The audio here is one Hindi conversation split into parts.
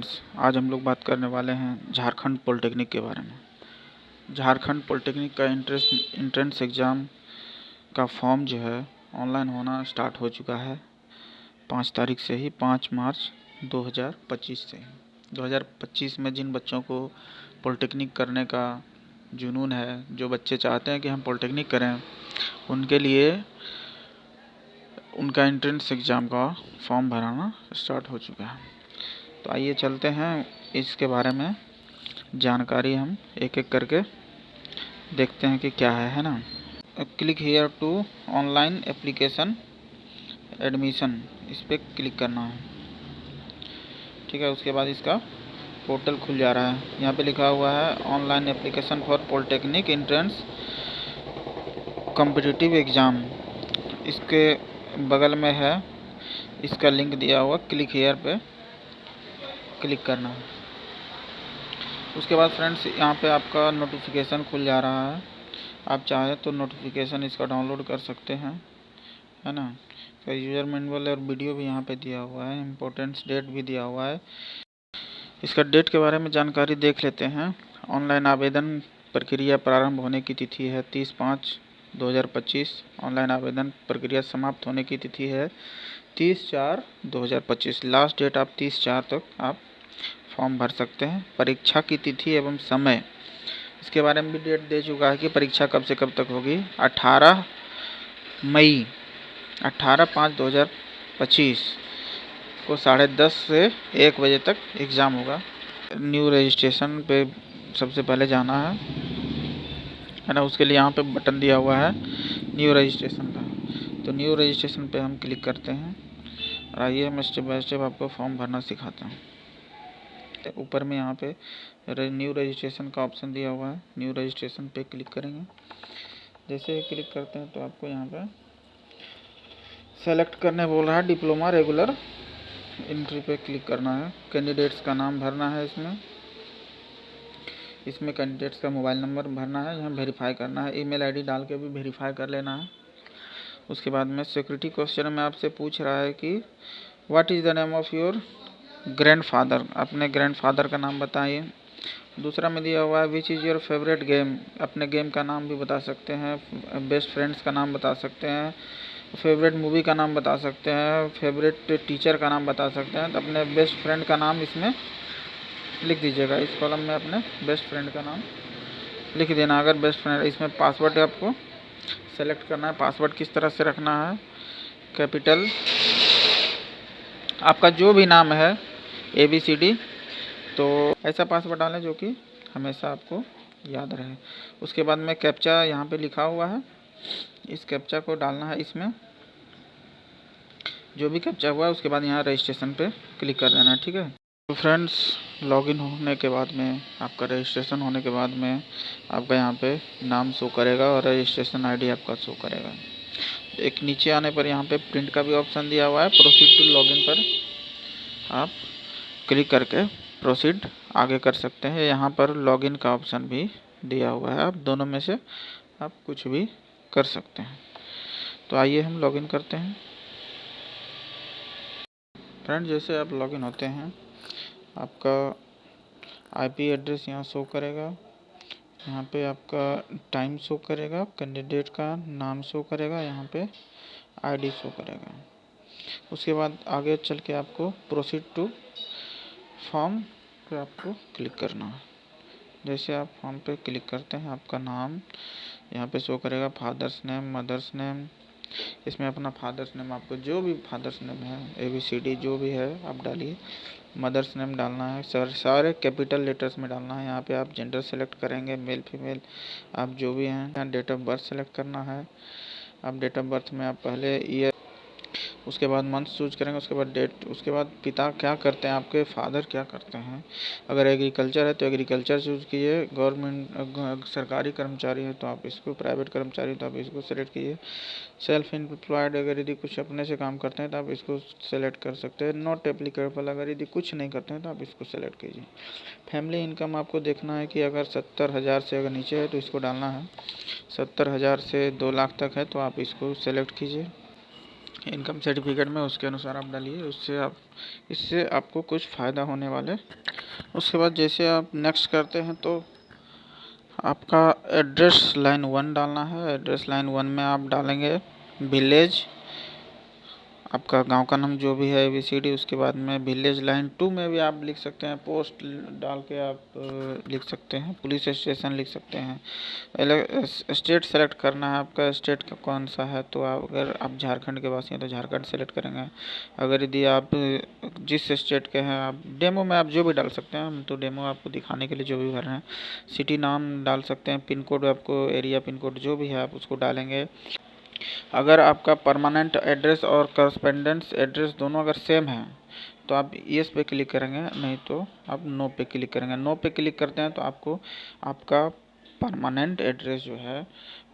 फ्रेंड्स, आज हम लोग बात करने वाले हैं झारखंड पॉलिटेक्निक के बारे में। झारखंड पॉलिटेक्निक का इंट्रेंस एग्ज़ाम का फॉर्म जो है ऑनलाइन होना स्टार्ट हो चुका है 5 तारीख से ही, 5 मार्च 2025 से। 2025 में जिन बच्चों को पॉलिटेक्निक करने का जुनून है, जो बच्चे चाहते हैं कि हम पॉलिटेक्निक करें, उनके लिए उनका एंट्रेंस एग्ज़ाम का फॉर्म भराना स्टार्ट हो चुका है। तो आइए चलते हैं, इसके बारे में जानकारी हम एक एक करके देखते हैं कि क्या है ना। Click here to online application admission, इस पर क्लिक करना है। ठीक है, उसके बाद इसका पोर्टल खुल जा रहा है। यहाँ पे लिखा हुआ है online application for polytechnic entrance competitive exam. इसके बगल में है इसका लिंक दिया हुआ, क्लिक हियर पे क्लिक करना है। उसके बाद फ्रेंड्स यहाँ पे आपका नोटिफिकेशन खुल जा रहा है। आप चाहे तो नोटिफिकेशन इसका डाउनलोड कर सकते हैं, है ना। तो यूज़र मैनुअल और वीडियो भी यहाँ पे दिया हुआ है, इम्पोर्टेंस डेट भी दिया हुआ है। इसका डेट के बारे में जानकारी देख लेते हैं। ऑनलाइन आवेदन प्रक्रिया प्रारंभ होने की तिथि है 30/5/2025। ऑनलाइन आवेदन प्रक्रिया समाप्त होने की तिथि है 30/4/2025। लास्ट डेट आप 30/4 तक आप फॉर्म भर सकते हैं। परीक्षा की तिथि एवं समय, इसके बारे में भी डेट दे चुका है कि परीक्षा कब से कब तक होगी। 18 मई 18/5/2025 को 10:30 से 1 बजे तक एग्ज़ाम होगा। न्यू रजिस्ट्रेशन पे सबसे पहले जाना है ना। उसके लिए यहाँ पे बटन दिया हुआ है न्यू रजिस्ट्रेशन का। तो न्यू रजिस्ट्रेशन पे हम क्लिक करते हैं और आइए हम स्टेप बाय स्टेप आपको फॉर्म भरना सिखाता हूँ। ऊपर में यहाँ पे न्यू रजिस्ट्रेशन का ऑप्शन दिया हुआ है, न्यू रजिस्ट्रेशन पे क्लिक करेंगे। जैसे ही क्लिक करते हैं तो आपको यहाँ पे सेलेक्ट करने बोल रहा है डिप्लोमा रेगुलर एंट्री पे क्लिक करना है। कैंडिडेट्स का नाम भरना है, इसमें कैंडिडेट्स का मोबाइल नंबर भरना है, यहाँ वेरीफाई करना है। ईमेल आईडी डाल के भी वेरीफाई कर लेना है। उसके बाद में सिक्योरिटी क्वेश्चन में आपसे पूछ रहा है कि what is the name of your grandfather, अपने ग्रैंडफादर का नाम बताइए। दूसरा में दिया हुआ है which is your favourite game, अपने गेम का नाम भी बता सकते हैं। बेस्ट फ्रेंड्स का नाम बता सकते हैं, फेवरेट मूवी का नाम बता सकते हैं, फेवरेट टीचर का नाम बता सकते हैं। तो अपने बेस्ट फ्रेंड का नाम इसमें लिख दीजिएगा। इस कॉलम में अपने बेस्ट फ्रेंड का नाम लिख देना। अगर बेस्ट फ्रेंड, इसमें पासवर्ड आपको सेलेक्ट करना है। पासवर्ड किस तरह से रखना है, कैपिटल आपका जो भी नाम है ABCD, तो ऐसा पासवर्ड डालें जो कि हमेशा आपको याद रहे। उसके बाद में कैप्चा यहाँ पे लिखा हुआ है, इस कैप्चा को डालना है इसमें, जो भी कैप्चा हुआ है। उसके बाद यहाँ रजिस्ट्रेशन पे क्लिक कर देना है। ठीक है। तो फ्रेंड्स, लॉगिन होने के बाद में, आपका रजिस्ट्रेशन होने के बाद में आपका यहाँ पे नाम शो करेगा और रजिस्ट्रेशन ID आपका शो करेगा। एक नीचे आने पर यहाँ पे प्रिंट का भी ऑप्शन दिया हुआ है। प्रोसीड टू लॉगिन पर आप क्लिक करके प्रोसीड आगे कर सकते हैं। यहाँ पर लॉगिन का ऑप्शन भी दिया हुआ है, आप दोनों में से आप कुछ भी कर सकते हैं। तो आइए हम लॉगिन करते हैं। फ्रेंड, जैसे आप लॉगिन होते हैं, आपका IP एड्रेस यहाँ शो करेगा। यहाँ पे आपका टाइम शो करेगा, कैंडिडेट का नाम शो करेगा, यहाँ पे ID शो करेगा। उसके बाद आगे चल के आपको प्रोसीड टू फॉर्म पे आपको क्लिक करना है। जैसे आप फॉर्म पे क्लिक करते हैं, आपका नाम यहाँ पे शो करेगा, फादर्स नेम, मदर्स नेम। इसमें अपना फादर्स नेम, आपको जो भी फादर्स नेम है ABCD जो भी है आप डालिए। मदर्स नेम डालना है, सारे कैपिटल लेटर्स में डालना है। यहाँ पे आप जेंडर सेलेक्ट करेंगे, मेल फीमेल आप जो भी हैं। यहाँ डेट ऑफ बर्थ सेलेक्ट करना है। आप डेट ऑफ बर्थ में आप पहले ईयर, उसके बाद मंथ चूज करेंगे, उसके बाद डेट, उसके बाद पिता क्या करते हैं, आपके फादर क्या करते हैं। अगर एग्रीकल्चर है तो एग्रीकल्चर चूज कीजिए। गवर्नमेंट सरकारी कर्मचारी है तो आप इसको, प्राइवेट कर्मचारी तो आप इसको सेलेक्ट कीजिए। सेल्फ एम्प्लॉयड, अगर यदि कुछ अपने से काम करते हैं तो आप इसको सेलेक्ट कर सकते हैं। नॉट एप्लीकेबल, अगर यदि कुछ नहीं करते हैं तो आप इसको सेलेक्ट कीजिए। फैमिली इनकम आपको देखना है कि अगर 70,000 से अगर नीचे है तो इसको डालना है। 70,000 से 2 लाख तक है तो आप इसको सेलेक्ट कीजिए। इनकम सर्टिफिकेट में उसके अनुसार आप डालिए, इससे आपको कुछ फ़ायदा होने वाले। उसके बाद जैसे आप नेक्स्ट करते हैं तो आपका एड्रेस लाइन 1 डालना है। एड्रेस लाइन 1 में आप डालेंगे विलेज, आपका गांव का नाम जो भी है ABCD। उसके बाद में विलेज लाइन 2 में भी आप लिख सकते हैं, पोस्ट डाल के आप लिख सकते हैं, पुलिस स्टेशन लिख सकते हैं। स्टेट सेलेक्ट करना है, आपका स्टेट का कौन सा है। तो अगर आप झारखंड के वासी हैं तो झारखंड सेलेक्ट करेंगे। अगर यदि आप जिस स्टेट के हैं, आप डेमो में आप जो भी डाल सकते हैं, हम तो डेमो आपको दिखाने के लिए जो भी भर रहे हैं। सिटी नाम डाल सकते हैं, पिन कोड आपको एरिया पिन कोड जो भी है आप उसको डालेंगे। अगर आपका परमानेंट एड्रेस और करस्पेंडेंस एड्रेस दोनों अगर सेम है तो आप यस पे क्लिक करेंगे, नहीं तो आप नो पे क्लिक करेंगे। नो पे क्लिक करते हैं तो आपको आपका परमानेंट एड्रेस जो है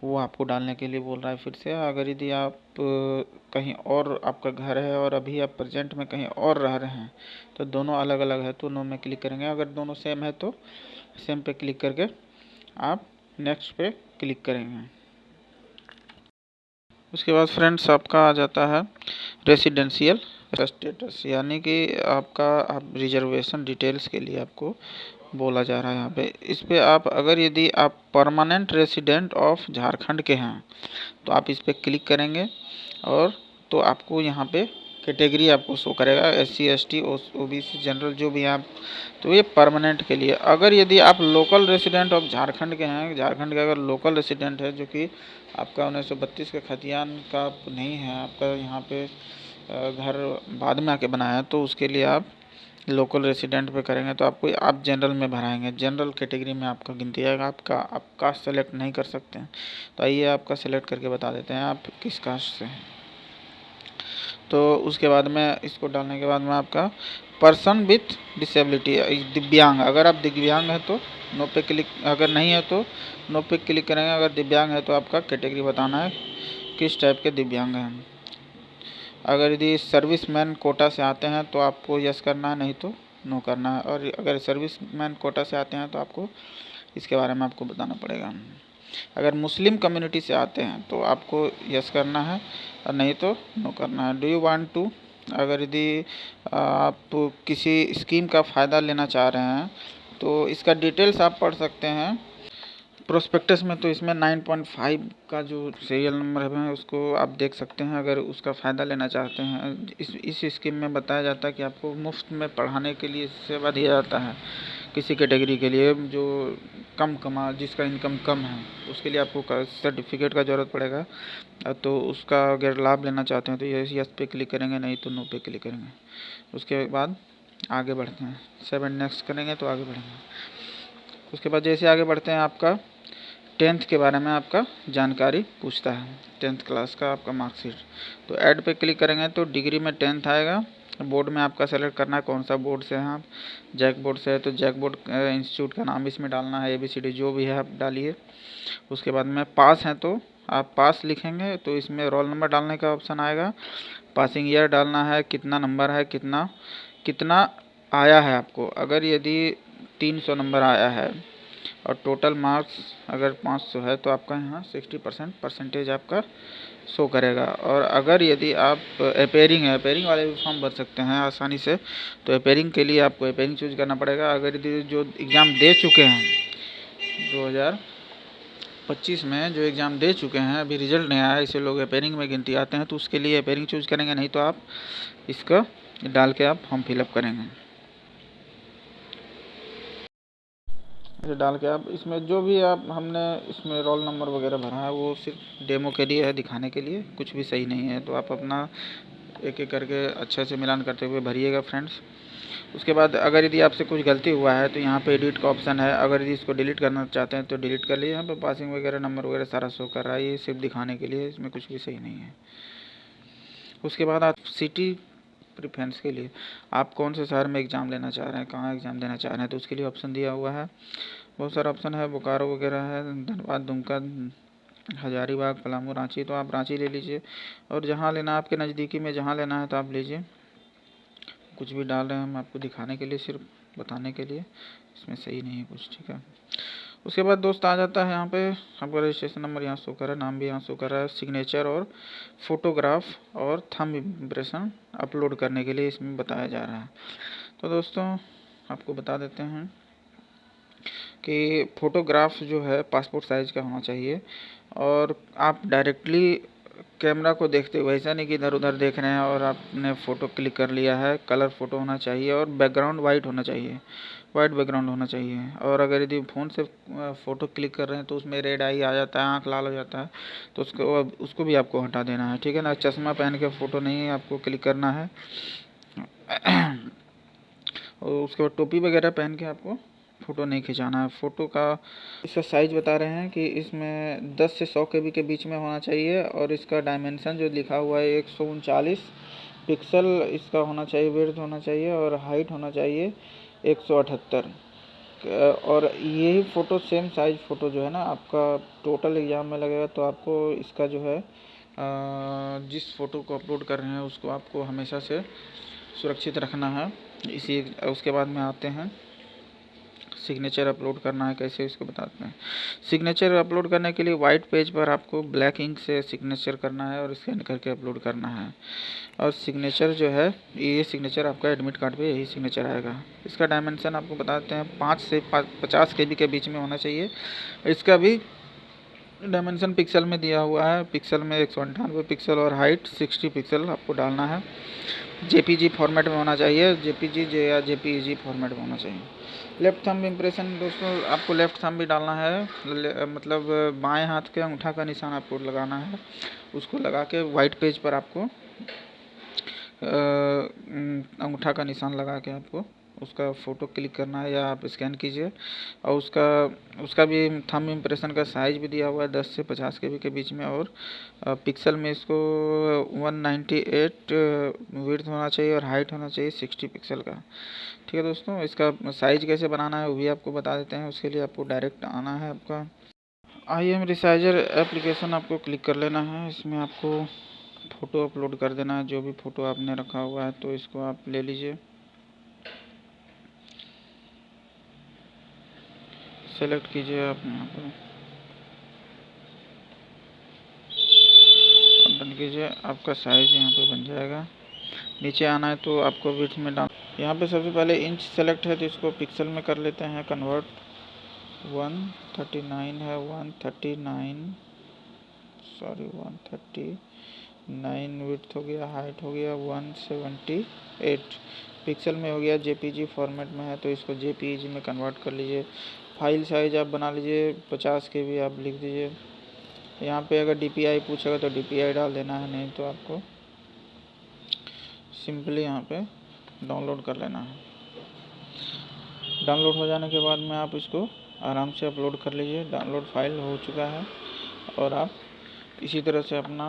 वो आपको डालने के लिए बोल रहा है फिर से। अगर यदि आप कहीं और आपका घर है और अभी आप प्रेजेंट में कहीं और रह रहे हैं तो दोनों अलग अलग है तो नो में क्लिक करेंगे। अगर दोनों सेम है तो सेम पे क्लिक करके आप नेक्स्ट पे क्लिक करेंगे। उसके बाद फ्रेंड्स आपका आ जाता है रेसिडेंशियल स्टेटस, यानी कि आपका आप रिजर्वेशन डिटेल्स के लिए आपको बोला जा रहा है यहाँ पे। इस पे आप अगर यदि आप परमानेंट रेसिडेंट ऑफ झारखंड के हैं तो आप इस पे क्लिक करेंगे और तो आपको यहाँ पे कैटेगरी आपको शो करेगा SC ST OBC जनरल जो भी आप, तो ये परमानेंट के लिए। अगर यदि आप लोकल रेसिडेंट ऑफ झारखंड के हैं, झारखंड के अगर लोकल रेसिडेंट है जो कि आपका 1932 के खतियान का नहीं है, आपका यहाँ पे घर बाद में आके बनाया है, तो उसके लिए आप लोकल रेसिडेंट पे करेंगे तो आपको आप जनरल में भराएंगे। जनरल कैटेगरी में आपका गिनती आएगा। आप कास्ट सेलेक्ट नहीं कर सकते हैं। तो आइए आपका सेलेक्ट करके बता देते हैं आप किस कास्ट से हैं। तो उसके बाद में इसको डालने के बाद में आपका पर्सन विथ डिसेबिलिटी दिव्यांग, अगर आप दिव्यांग हैं तो नो पे क्लिक, अगर नहीं है तो नो पे क्लिक करेंगे। अगर दिव्यांग है तो आपका कैटेगरी बताना है किस टाइप के दिव्यांग हैं। अगर यदि सर्विसमैन कोटा से आते हैं तो आपको यस करना है, नहीं तो नो करना है। और अगर सर्विसमैन कोटा से आते हैं तो आपको इसके बारे में आपको बताना पड़ेगा। अगर मुस्लिम कम्युनिटी से आते हैं तो आपको यस करना है और नहीं तो नो करना है। डू यू वांट टू, अगर यदि आप किसी स्कीम का फ़ायदा लेना चाह रहे हैं तो इसका डिटेल्स आप पढ़ सकते हैं प्रोस्पेक्टस में। तो इसमें 9.5 का जो सीरियल नंबर है उसको आप देख सकते हैं। अगर उसका फ़ायदा लेना चाहते हैं, इस स्कीम में बताया जाता है कि आपको मुफ्त में पढ़ाने के लिए सेवा दिया जाता है किसी कैटेगरी के लिए जो जिसका इनकम कम है, उसके लिए आपको सर्टिफिकेट का ज़रूरत पड़ेगा। तो उसका अगर लाभ लेना चाहते हैं तो यस पे क्लिक करेंगे, नहीं तो नो पे क्लिक करेंगे। उसके बाद आगे बढ़ते हैं, 7 नेक्स्ट करेंगे तो आगे बढ़ेंगे। उसके बाद जैसे आगे बढ़ते हैं आपका 10th के बारे में आपका जानकारी पूछता है, 10th क्लास का आपका मार्कशीट। तो ऐड पे क्लिक करेंगे तो डिग्री में 10th आएगा। बोर्ड में आपका सेलेक्ट करना है कौन सा बोर्ड से हैं आप। जैक बोर्ड से है तो जैक बोर्ड इंस्टीट्यूट का नाम इसमें डालना है, ABCD जो भी है आप डालिए। उसके बाद में पास हैं तो आप पास लिखेंगे तो इसमें रोल नंबर डालने का ऑप्शन आएगा। पासिंग ईयर डालना है, कितना नंबर है, कितना कितना आया है आपको। अगर यदि 300 नंबर आया है और टोटल मार्क्स अगर 500 है तो आपका यहाँ 60% परसेंटेज आपका शो करेगा। और अगर यदि आप अपेयरिंग है, अपेयरिंग वाले भी फॉर्म भर सकते हैं आसानी से। तो अपेयरिंग के लिए आपको अपेयरिंग चूज करना पड़ेगा। अगर यदि जो एग्ज़ाम दे चुके हैं 2025 में जो एग्ज़ाम दे चुके हैं, अभी रिजल्ट नहीं आया, इसे लोग अपेयरिंग में गिनती आते हैं, तो उसके लिए अपेयरिंग चूज करेंगे, नहीं तो आप इसका डाल के आप फॉर्म फिलअप करेंगे। इसे डाल के आप इसमें जो भी आप हमने इसमें रोल नंबर वगैरह भरा है वो सिर्फ डेमो के लिए है, दिखाने के लिए, कुछ भी सही नहीं है। तो आप अपना एक एक करके अच्छे से मिलान करते हुए भरिएगा फ्रेंड्स। उसके बाद अगर यदि आपसे कुछ गलती हुआ है तो यहाँ पे एडिट का ऑप्शन है। अगर यदि इसको डिलीट करना चाहते हैं तो डिलीट कर लिए। यहाँ पे पासिंग वगैरह नंबर वगैरह सारा शो कर रहा है, ये सिर्फ दिखाने के लिए, इसमें कुछ भी सही नहीं है। उसके बाद आप सिटी प्रेफरेंस के लिए आप कौन से शहर में एग्ज़ाम लेना चाह रहे हैं, कहाँ एग्ज़ाम देना चाह रहे हैं, तो उसके लिए ऑप्शन दिया हुआ है। बहुत सारा ऑप्शन है, बोकारो वगैरह है, धनबाद, दुमका, हजारीबाग, पलामू, रांची। तो आप रांची ले लीजिए और जहाँ लेना आपके नज़दीकी में जहाँ लेना है तो आप लीजिए। कुछ भी डाल रहे हैं हम आपको दिखाने के लिए, सिर्फ बताने के लिए, इसमें सही नहीं है कुछ, ठीक है। उसके बाद दोस्त आ जाता है यहाँ पे आपका रजिस्ट्रेशन नंबर यहाँ शो कर रहा है, नाम भी यहाँ शो कर रहा है, सिग्नेचर और फोटोग्राफ और थंब इम्प्रेशन अपलोड करने के लिए इसमें बताया जा रहा है। तो दोस्तों आपको बता देते हैं कि फ़ोटोग्राफ जो है पासपोर्ट साइज़ का होना चाहिए और आप डायरेक्टली कैमरा को देखते हुए, ऐसा नहीं कि इधर उधर देख रहे हैं और आपने फ़ोटो क्लिक कर लिया है। कलर फ़ोटो होना चाहिए और बैकग्राउंड वाइट होना चाहिए, वाइट बैकग्राउंड होना चाहिए। और अगर यदि फ़ोन से फ़ोटो क्लिक कर रहे हैं तो उसमें रेड आई आ जाता है, आँख लाल हो जाता है, तो उसको भी आपको हटा देना है, ठीक है ना। चश्मा पहन के फ़ोटो नहीं आपको क्लिक करना है और उसके बाद टोपी वगैरह पहन के आपको फ़ोटो नहीं खिंचाना है। फ़ोटो का इसका साइज़ बता रहे हैं कि इसमें 10 से 100 KB के बीच में होना चाहिए और इसका डायमेंशन जो लिखा हुआ है 139 पिक्सल इसका होना चाहिए, विड्थ होना चाहिए और हाइट होना चाहिए 178। और यही फ़ोटो सेम साइज़ फ़ोटो जो है ना आपका टोटल एग्ज़ाम में लगेगा। तो आपको इसका जो है जिस फ़ोटो को अपलोड कर रहे हैं उसको आपको हमेशा से सुरक्षित रखना है। इसी उसके बाद में आते हैं सिग्नेचर अपलोड करना है कैसे, इसको बताते हैं। सिग्नेचर अपलोड करने के लिए वाइट पेज पर आपको ब्लैक इंक से सिग्नेचर करना है और स्कैन करके अपलोड करना है। और सिग्नेचर जो है ये सिग्नेचर आपका एडमिट कार्ड पे यही सिग्नेचर आएगा। इसका डायमेंशन आपको बताते हैं 5 से 50 KB के बीच में होना चाहिए। इसका भी डायमेंशन पिक्सल में दिया हुआ है, पिक्सल में 198 पिक्सल और हाइट 60 पिक्सल आपको डालना है। JPG फॉर्मेट में होना चाहिए, JPG या JPEG फॉर्मेट में होना चाहिए। लेफ्ट थंब इम्प्रेशन दोस्तों आपको लेफ्ट थंब भी डालना है, मतलब बाएं हाथ के अंगूठा का निशान आपको लगाना है। उसको लगा के वाइट पेज पर आपको अंगूठा का निशान लगा के आपको उसका फ़ोटो क्लिक करना है या आप स्कैन कीजिए। और उसका भी थंब इम्प्रेशन का साइज़ भी दिया हुआ है 10 से 50 KB के बीच में और पिक्सल में इसको 198 विड्थ होना चाहिए और हाइट होना चाहिए 60 पिक्सल का, ठीक है दोस्तों। इसका साइज़ कैसे बनाना है वो भी आपको बता देते हैं। उसके लिए आपको डायरेक्ट आना है आपका IM रिसाइजर एप्लीकेशन आपको क्लिक कर लेना है। इसमें आपको फ़ोटो अपलोड कर देना है, जो भी फ़ोटो आपने रखा हुआ है तो इसको आप ले लीजिए, सेलेक्ट कीजिए आप यहाँ पर डन कीजिए। आपका साइज़ यहाँ पे बन जाएगा। नीचे आना है तो आपको विड्थ में डाल, यहाँ पे सबसे पहले इंच सेलेक्ट है तो इसको पिक्सल में कर लेते हैं कन्वर्ट। 139 है, 139 विड्थ हो गया, हाइट हो गया 178 पिक्सल में हो गया। JPG फॉर्मेट में है तो इसको JPEG में कन्वर्ट कर लीजिए। फाइल साइज आप बना लीजिए 50 KB आप लिख दीजिए। यहाँ पे अगर DPI पूछेगा तो DPI डाल देना है, नहीं तो आपको सिंपली यहाँ पे डाउनलोड कर लेना है। डाउनलोड हो जाने के बाद में आप इसको आराम से अपलोड कर लीजिए। डाउनलोड फाइल हो चुका है और आप इसी तरह से अपना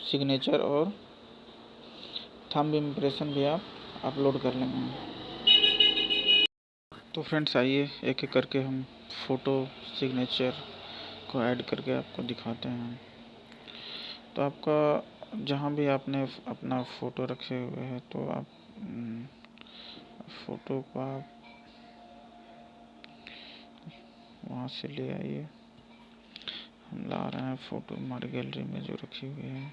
सिग्नेचर और थंब इम्प्रेशन भी आप अपलोड कर लेंगे। तो फ्रेंड्स आइए एक एक करके हम फ़ोटो सिग्नेचर को ऐड करके आपको दिखाते हैं। तो आपका जहाँ भी आपने अपना फ़ोटो रखे हुए हैं तो आप फ़ोटो को आप वहाँ से ले आइए। हम ला रहे हैं फ़ोटो हमारी गैलरी में जो रखी हुई है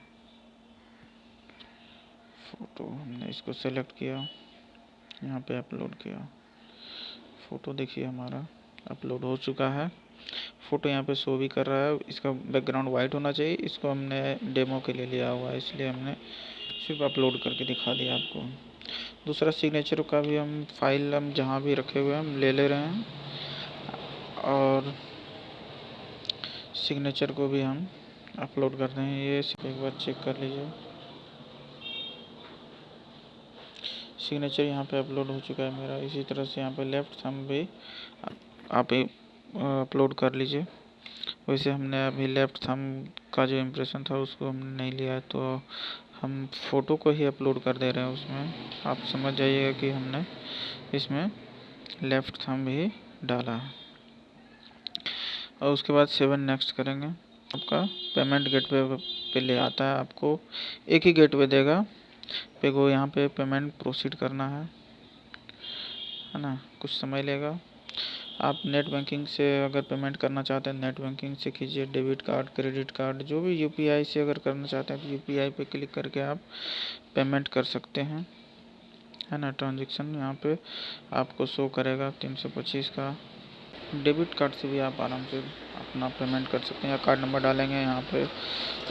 फ़ोटो, हमने इसको सेलेक्ट किया, यहाँ पे अपलोड किया। फ़ोटो देखिए हमारा अपलोड हो चुका है। फ़ोटो यहाँ पे शो भी कर रहा है। इसका बैकग्राउंड वाइट होना चाहिए। इसको हमने डेमो के लिए लिया हुआ है इसलिए हमने सिर्फ अपलोड करके दिखा दिया आपको। दूसरा सिग्नेचर का भी हम फाइल हम जहाँ भी रखे हुए हैं हम ले रहे हैं और सिग्नेचर को भी हम अपलोड कर रहे हैं। ये एक बार चेक कर लीजिए, सिग्नेचर यहाँ पे अपलोड हो चुका है मेरा। इसी तरह से यहाँ पे लेफ्ट थंब भी आप अपलोड कर लीजिए। वैसे हमने अभी लेफ्ट थंब का जो इम्प्रेशन था उसको हमने नहीं लिया है तो हम फ़ोटो को ही अपलोड कर दे रहे हैं उसमें। आप समझ जाइएगा कि हमने इसमें लेफ्ट थंब ही डाला है। और उसके बाद 7 नेक्स्ट करेंगे। आपका पेमेंट गेटवे पे ले आता है, आपको एक ही गेटवे देगा पे को यहाँ पे पेमेंट प्रोसीड करना है ना, कुछ समय लेगा। आप नेट बैंकिंग से अगर पेमेंट करना चाहते हैं नेट बैंकिंग से कीजिए, डेबिट कार्ड, क्रेडिट कार्ड, जो भी यूपीआई से अगर करना चाहते हैं तो यूपीआई पे क्लिक करके आप पेमेंट कर सकते हैं, है ना। ट्रांजैक्शन यहाँ पे आपको शो करेगा 325 का। डेबिट कार्ड से भी आप आराम से अपना पेमेंट कर सकते हैं, या कार्ड नंबर डालेंगे, यहाँ पे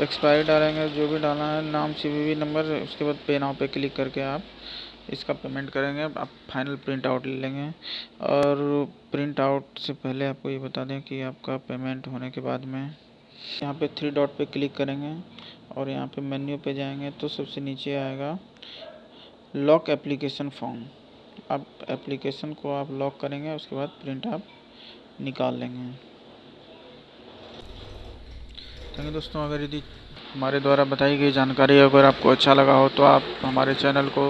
एक्सपायरी डालेंगे, जो भी डालना है, नाम, सीवीवी नंबर, उसके बाद पे नाउ पे क्लिक करके आप इसका पेमेंट करेंगे। आप फाइनल प्रिंट आउट ले लेंगे। और प्रिंट आउट से पहले आपको ये बता दें कि आपका पेमेंट होने के बाद में यहाँ पे 3 डॉट पे क्लिक करेंगे और यहाँ पे मेन्यू पे जाएंगे तो सबसे नीचे आएगा लॉक एप्लीकेशन फॉर्म। आप एप्लीकेशन को आप लॉक करेंगे, उसके बाद प्रिंट आप निकाल लेंगे। देखिए दोस्तों, अगर यदि हमारे द्वारा बताई गई जानकारी अगर आपको अच्छा लगा हो तो आप हमारे चैनल को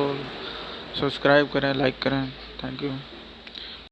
सब्सक्राइब करें, लाइक करें। Thank you.